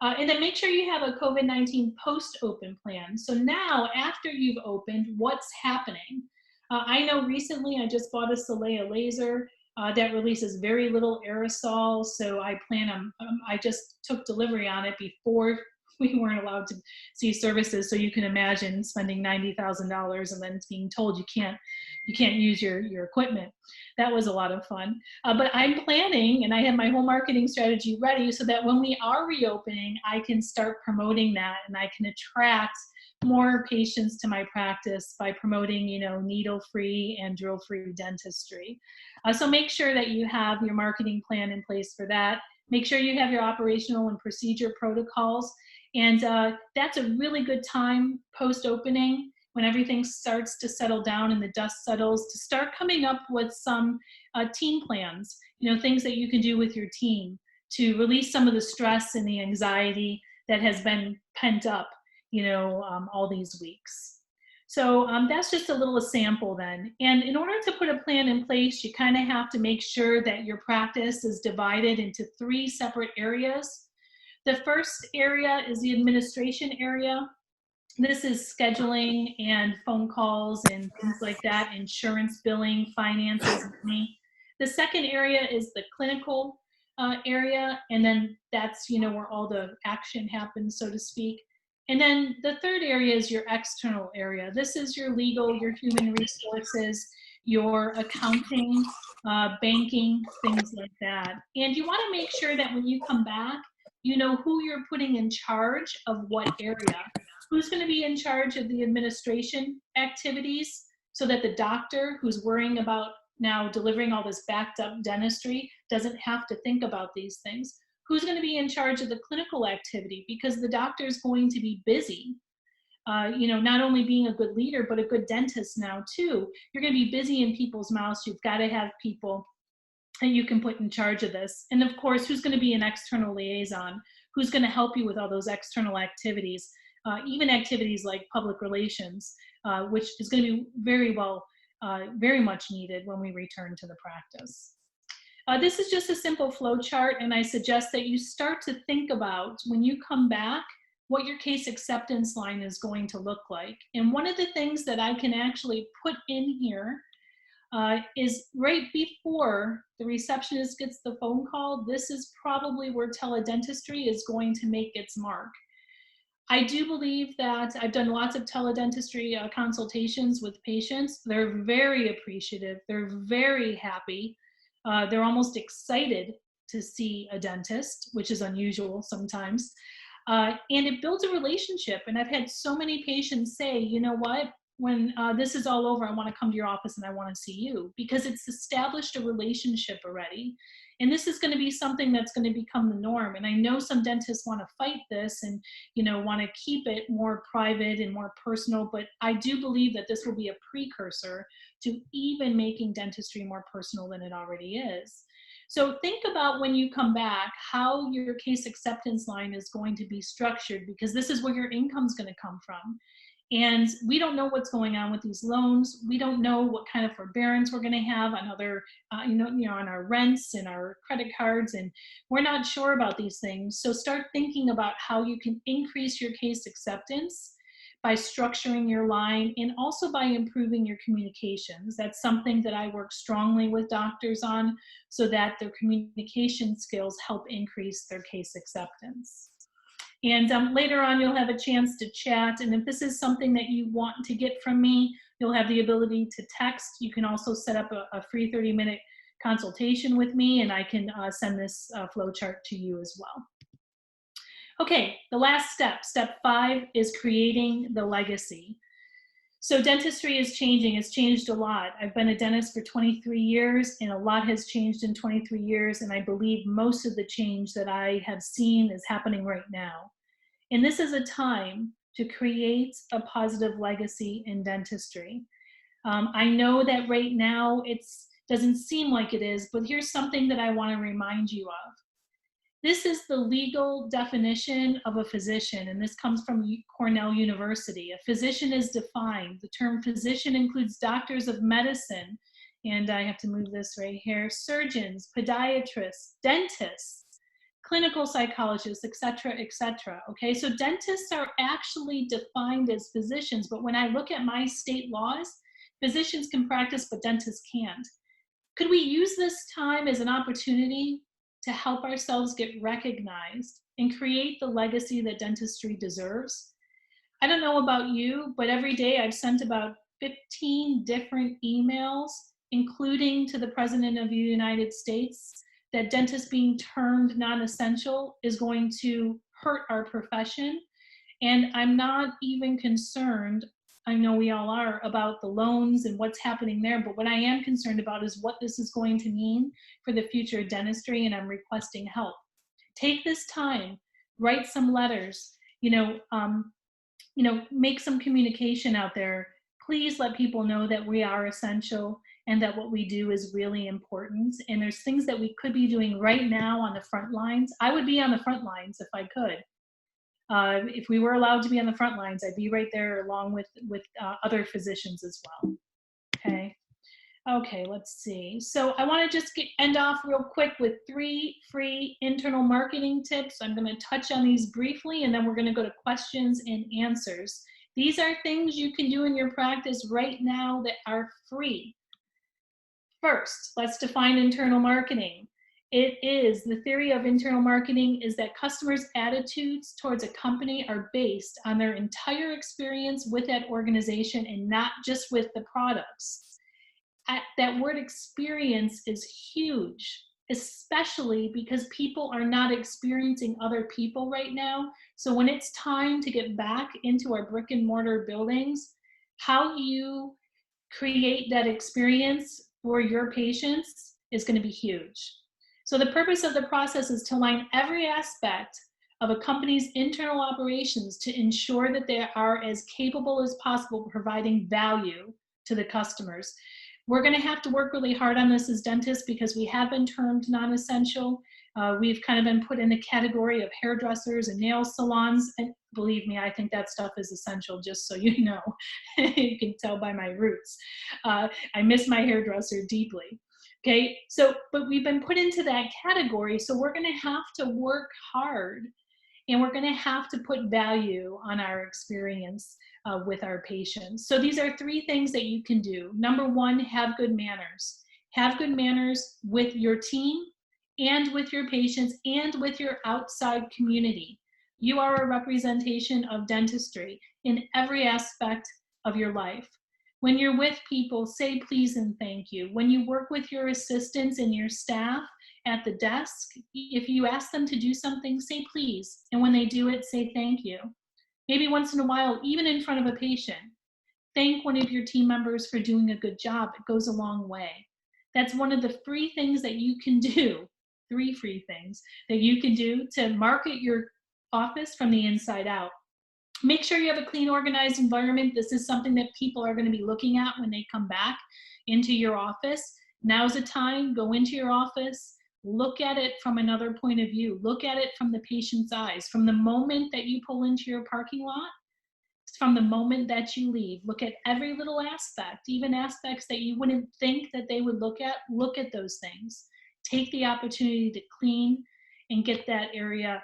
And then make sure you have a COVID-19 post-open plan. So now, after you've opened, what's happening? I know recently I just bought a Soleil laser that releases very little aerosol. So I plan on, I just took delivery on it before we weren't allowed to see services. So you can imagine spending $90,000 and then being told you can't use your equipment. That was a lot of fun. But I'm planning, and I have my whole marketing strategy ready so that when we are reopening, I can start promoting that, and I can attract more patients to my practice by promoting, needle-free and drill-free dentistry. So make sure that you have your marketing plan in place for that. Make sure you have your operational and procedure protocols. And that's a really good time post-opening, when everything starts to settle down and the dust settles, to start coming up with some team plans, things that you can do with your team to release some of the stress and the anxiety that has been pent up, all these weeks. So that's just a little sample then. And in order to put a plan in place, you kind of have to make sure that your practice is divided into 3 separate areas. The first area is the administration area. This is scheduling and phone calls and things like that, insurance billing, finances, money. The second area is the clinical area, and then that's where all the action happens, so to speak. And then the third area is your external area. This is your legal, your human resources, your accounting, banking, things like that. And you want to make sure that when you come back, you know who you're putting in charge of what area. Who's going to be in charge of the administration activities so that the doctor who's worrying about now delivering all this backed up dentistry doesn't have to think about these things? Who's going to be in charge of the clinical activity? Because the doctor is going to be busy, not only being a good leader, but a good dentist now too. You're going to be busy in people's mouths. You've got to have people that you can put in charge of this. And of course, who's going to be an external liaison? Who's going to help you with all those external activities? Even activities like public relations, which is going to be very much needed when we return to the practice. This is just a simple flow chart, and I suggest that you start to think about, when you come back, what your case acceptance line is going to look like. And one of the things that I can actually put in here is right before the receptionist gets the phone call. This is probably where teledentistry is going to make its mark. I do believe that I've done lots of teledentistry consultations with patients. They're very appreciative. They're very happy. They're almost excited to see a dentist, which is unusual sometimes. And it builds a relationship. And I've had so many patients say, you know what, when this is all over, I want to come to your office and I want to see you, because it's established a relationship already. And this is going to be something that's going to become the norm. And I know some dentists want to fight this and, want to keep it more private and more personal, but I do believe that this will be a precursor to even making dentistry more personal than it already is. So think about, when you come back, how your case acceptance line is going to be structured, because this is where your income is going to come from. And we don't know what's going on with these loans. We don't know what kind of forbearance we're going to have on other, on our rents and our credit cards, and we're not sure about these things. So start thinking about how you can increase your case acceptance by structuring your line, and also by improving your communications. That's something that I work strongly with doctors on, so that their communication skills help increase their case acceptance. And later on, you'll have a chance to chat. And if this is something that you want to get from me, you'll have the ability to text. You can also set up a free 30-minute consultation with me, and I can send this flowchart to you as well. Okay, the last step, step 5, is creating the legacy. So dentistry is changing. It's changed a lot. I've been a dentist for 23 years, and a lot has changed in 23 years, and I believe most of the change that I have seen is happening right now. And this is a time to create a positive legacy in dentistry. I know that right now it doesn't seem like it is, but here's something that I want to remind you of. This is the legal definition of a physician, and this comes from Cornell University. A physician is defined. The term physician includes doctors of medicine, and I have to move this right here, surgeons, podiatrists, dentists, clinical psychologists, et cetera, okay? So dentists are actually defined as physicians, but when I look at my state laws, physicians can practice, but dentists can't. Could we use this time as an opportunity to help ourselves get recognized and create the legacy that dentistry deserves? I don't know about you, but every day I've sent about 15 different emails, including to the President of the United States, that dentists being termed non-essential is going to hurt our profession. And I'm not even concerned, I know we all are, about the loans and what's happening there, but what I am concerned about is what this is going to mean for the future of dentistry, and I'm requesting help. Take this time, write some letters, make some communication out there. Please let people know that we are essential and that what we do is really important. And there's things that we could be doing right now on the front lines. I would be on the front lines if I could. If we were allowed to be on the front lines, I'd be right there along with other physicians as well. Okay, let's see. So I want to just end off real quick with 3 free internal marketing tips. I'm going to touch on these briefly, and then we're going to go to questions and answers. These are things you can do in your practice right now that are free. First, let's define internal marketing. The theory of internal marketing is that customers' attitudes towards a company are based on their entire experience with that organization and not just with the products. That word experience is huge, especially because people are not experiencing other people right now. So when it's time to get back into our brick and mortar buildings, how you create that experience for your patients is going to be huge. So the purpose of the process is to align every aspect of a company's internal operations to ensure that they are as capable as possible providing value to the customers. We're going to have to work really hard on this as dentists because we have been termed non-essential. We've kind of been put in the category of hairdressers and nail salons. And believe me, I think that stuff is essential, just so you know. You can tell by my roots. I miss my hairdresser deeply. Okay, but we've been put into that category, so we're going to have to work hard, and we're going to have to put value on our experience with our patients. So these are 3 things that you can do. Number 1, have good manners. Have good manners with your team and with your patients and with your outside community. You are a representation of dentistry in every aspect of your life. When you're with people, say please and thank you. When you work with your assistants and your staff at the desk, if you ask them to do something, say please. And when they do it, say thank you. Maybe once in a while, even in front of a patient, thank one of your team members for doing a good job. It goes a long way. That's one of the free things that you can do, 3 free things that you can do to market your office from the inside out. Make sure you have a clean, organized environment. This is something that people are going to be looking at when they come back into your office. Now's the time, go into your office, look at it from another point of view. Look at it from the patient's eyes. From the moment that you pull into your parking lot, from the moment that you leave, look at every little aspect, even aspects that you wouldn't think that they would look at those things. Take the opportunity to clean and get that area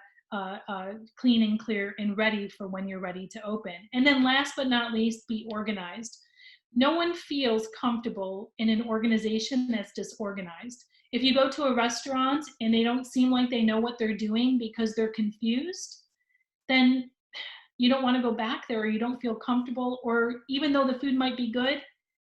clean and clear and ready for when you're ready to open. And then last but not least, be organized. No one feels comfortable in an organization that's disorganized. If you go to a restaurant and they don't seem like they know what they're doing because they're confused, then you don't want to go back there, or you don't feel comfortable, or even though the food might be good,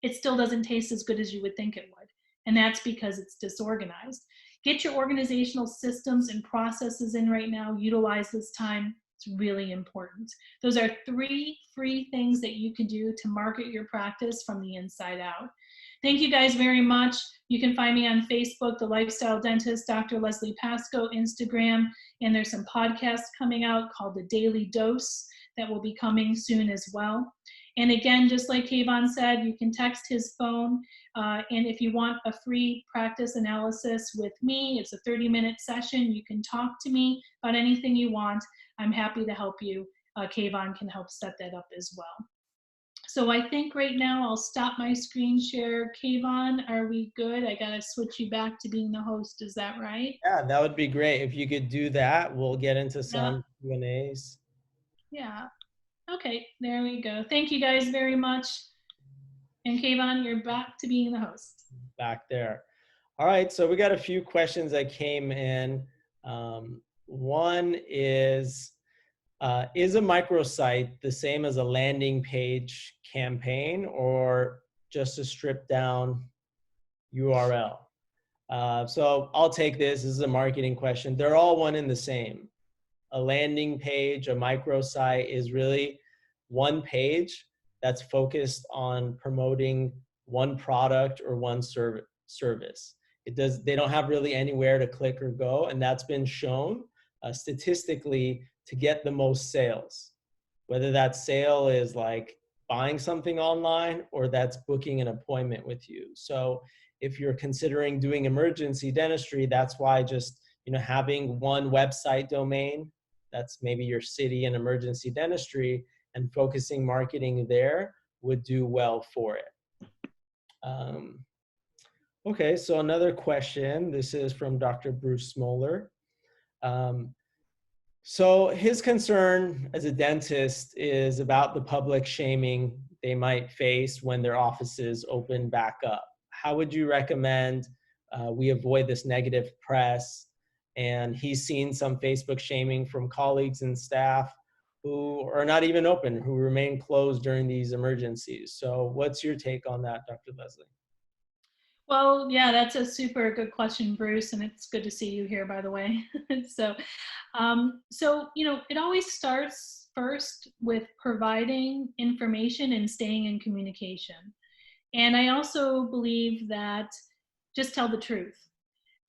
it still doesn't taste as good as you would think it would. And that's because it's disorganized. Get your organizational systems and processes in right now. Utilize this time. It's really important. Those are 3 free things that you can do to market your practice from the inside out. Thank you guys very much. You can find me on Facebook, The Lifestyle Dentist, Dr. Leslie Pasco, Instagram, and there's some podcasts coming out called The Daily Dose that will be coming soon as well. And again, just like Kayvan said, you can text his phone. And if you want a free practice analysis with me, it's a 30-minute session. You can talk to me about anything you want. I'm happy to help you. Kayvan can help set that up as well. So I think right now I'll stop my screen share. Kayvan, are we good? I gotta switch you back to being the host, is that right? Yeah, that would be great. If you could do that, we'll get into some Q&As. Yeah, okay, there we go. Thank you guys very much. And Kayvan, you're back to being the host. Back there. All right, so we got a few questions that came in. One is a microsite the same as a landing page campaign, or just a stripped down URL? So I'll take this. This is a marketing question. They're all one and the same. A landing page, a microsite is really one page that's focused on promoting one product or one service. They don't have really anywhere to click or go, and that's been shown statistically to get the most sales. Whether that sale is like buying something online or that's booking an appointment with you. So if you're considering doing emergency dentistry, that's why just having one website domain, that's maybe your city and emergency dentistry, and focusing marketing there would do well for it. Okay, so another question. This is from Dr. Bruce Smoller. So his concern as a dentist is about the public shaming they might face when their offices open back up. How would you recommend we avoid this negative press? And he's seen some Facebook shaming from colleagues and staff who are not even open, who remain closed during these emergencies. So what's your take on that, Dr. Leslie? Well, yeah, that's a super good question, Bruce, and it's good to see you here, by the way. So it always starts first with providing information and staying in communication. And I also believe that just tell the truth.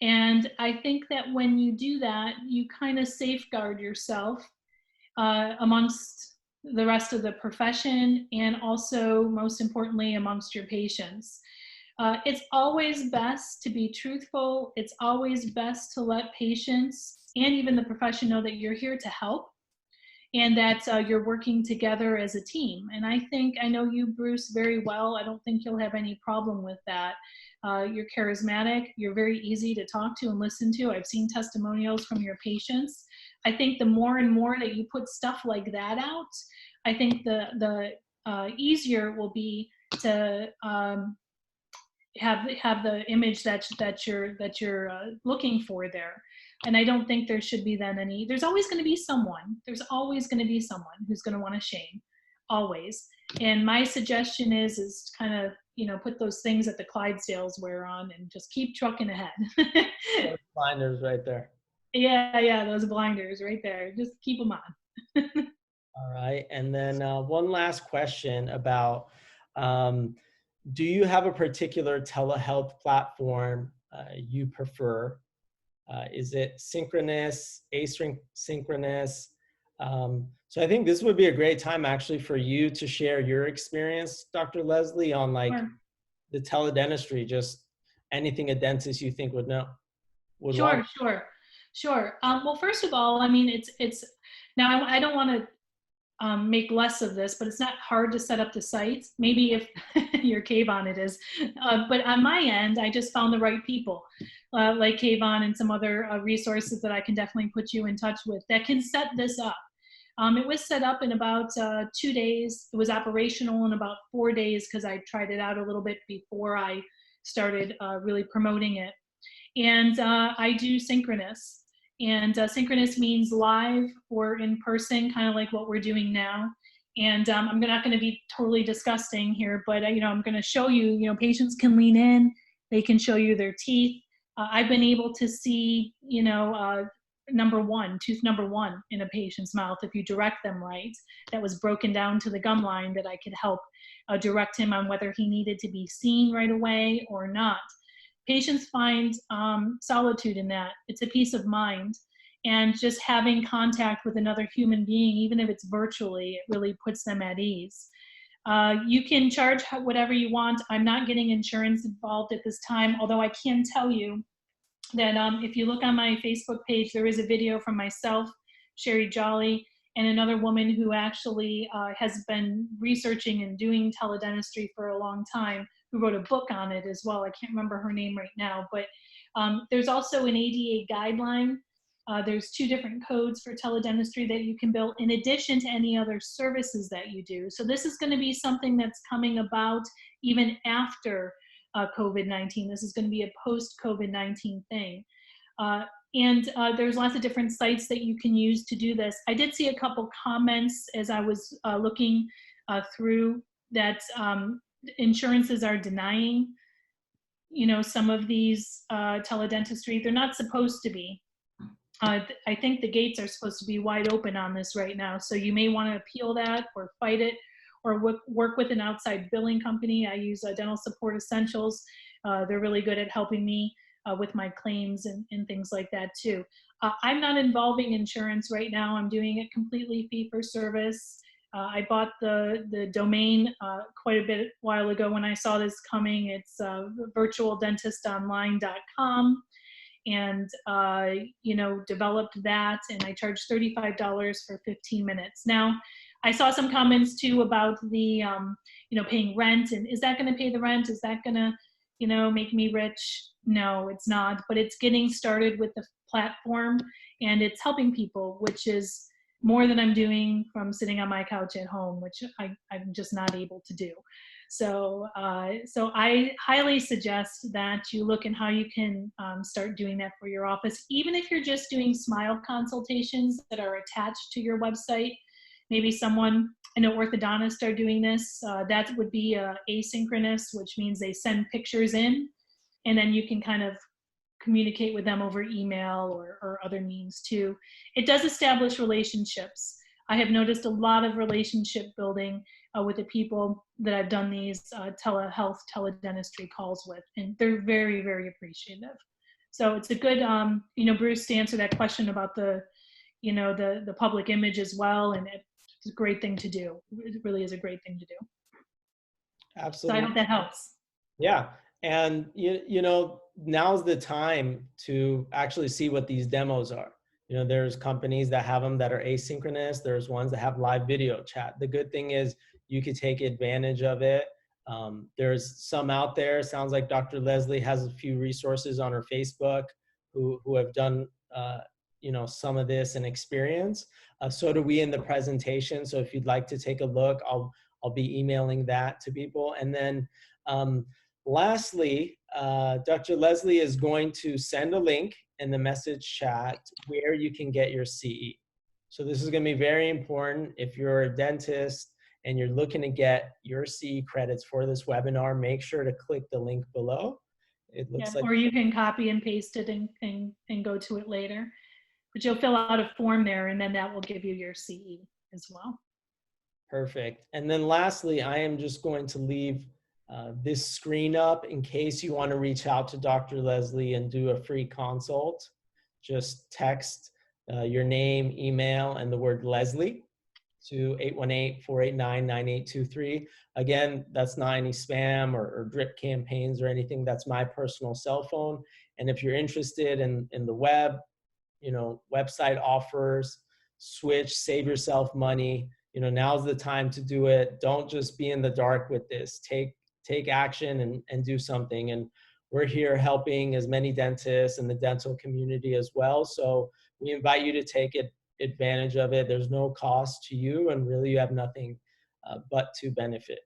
And I think that when you do that, you kind of safeguard yourself amongst the rest of the profession, and also, most importantly, amongst your patients. It's always best to be truthful. It's always best to let patients and even the profession know that you're here to help, and that you're working together as a team. And I know you, Bruce, very well. I don't think you'll have any problem with that. You're charismatic. You're very easy to talk to and listen to. I've seen testimonials from your patients. I think the more and more that you put stuff like that out, I think the easier it will be to have the image that you're looking for there. And I don't think there should be then there's always going to be someone who's going to want to shame, always. And my suggestion is kind of, put those things that the Clydesdales wear on and just keep trucking ahead. Those blinders right there. Yeah, those blinders right there. Just keep them on. All right, and then one last question about, do you have a particular telehealth platform you prefer? Is it synchronous, asynchronous? So I think this would be a great time actually for you to share your experience, Dr. Leslie, on Sure. the teledentistry, just anything a dentist you think would know. Sure. Well, first of all, I mean, it's now I don't want to make less of this, but it's not hard to set up the sites. Maybe if you're Kayvan, it is. But on my end, I just found the right people, like Kayvan and some other resources that I can definitely put you in touch with that can set this up. It was set up in about 2 days. It was operational in about 4 days because I tried it out a little bit before I started really promoting it. And I do synchronous. And synchronous means live or in person, kind of like what we're doing now. And I'm not going to be totally disgusting here, but I'm going to show you, patients can lean in, they can show you their teeth. I've been able to see, tooth number one in a patient's mouth if you direct them right. That was broken down to the gum line that I could help direct him on whether he needed to be seen right away or not. Patients find solitude in that. It's a peace of mind. And just having contact with another human being, even if it's virtually, it really puts them at ease. You can charge whatever you want. I'm not getting insurance involved at this time, although I can tell you that if you look on my Facebook page, there is a video from myself, Sherry Jolly, and another woman who actually has been researching and doing teledentistry for a long time, who wrote a book on it as well. I can't remember her name right now, but there's also an ADA guideline. There's 2 different codes for teledentistry that you can build in addition to any other services that you do. So this is going to be something that's coming about even after COVID-19. This is going to be a post-COVID-19 thing. And there's lots of different sites that you can use to do this. I did see a couple comments as I was looking through that insurances are denying, some of these teledentistry. They're not supposed to be. I think the gates are supposed to be wide open on this right now. So you may want to appeal that or fight it or work with an outside billing company. I use Dental Support Essentials. They're really good at helping me with my claims and things like that too. I'm not involving insurance right now. I'm doing it completely fee for service. I bought the domain quite a bit while ago when I saw this coming. It's virtualdentist.online.com, and developed that, and I charged $35 for 15 minutes. Now, I saw some comments too about the paying rent, and is that going to pay the rent? Is that going to make me rich? No, it's not, but it's getting started with the platform, and it's helping people, which is more than I'm doing from sitting on my couch at home, which I'm just not able to do. So I highly suggest that you look in how you can start doing that for your office, even if you're just doing smile consultations that are attached to your website. Maybe someone, I know orthodontists are doing this. That would be asynchronous, which means they send pictures in, and then you can kind of communicate with them over email or other means too. It does establish relationships. I have noticed a lot of relationship building with the people that I've done these telehealth, teledentistry calls with, and they're very, very appreciative. So it's a good, Bruce, to answer that question about the public image as well, and it's a great thing to do. It really is a great thing to do. Absolutely. So I hope that helps. Yeah. And, now's the time to actually see what these demos are. There's companies that have them that are asynchronous. There's ones that have live video chat. The good thing is you could take advantage of it. There's some out there. Sounds like Dr. Leslie has a few resources on her Facebook who have done, some of this and experience. So do we in the presentation. So if you'd like to take a look, I'll be emailing that to people. And then lastly, Dr. Leslie is going to send a link in the message chat where you can get your CE. So this is going to be very important. If you're a dentist and you're looking to get your CE credits for this webinar, make sure to click the link below. It looks like, or you can copy and paste it and go to it later. But you'll fill out a form there, and then that will give you your CE as well. Perfect. And then lastly, I am just going to leave this screen up in case you want to reach out to Dr. Leslie and do a free consult. Just text your name, email, and the word Leslie to 818-489-9823. Again, that's not any spam or drip campaigns or anything. That's my personal cell phone. And if you're interested in the web, website offers, switch, save yourself money, you know, now's the time to do it. Don't just be in the dark with this. Take action and do something. And we're here helping as many dentists and the dental community as well. So we invite you to take advantage of it. There's no cost to you, and really you have nothing but to benefit.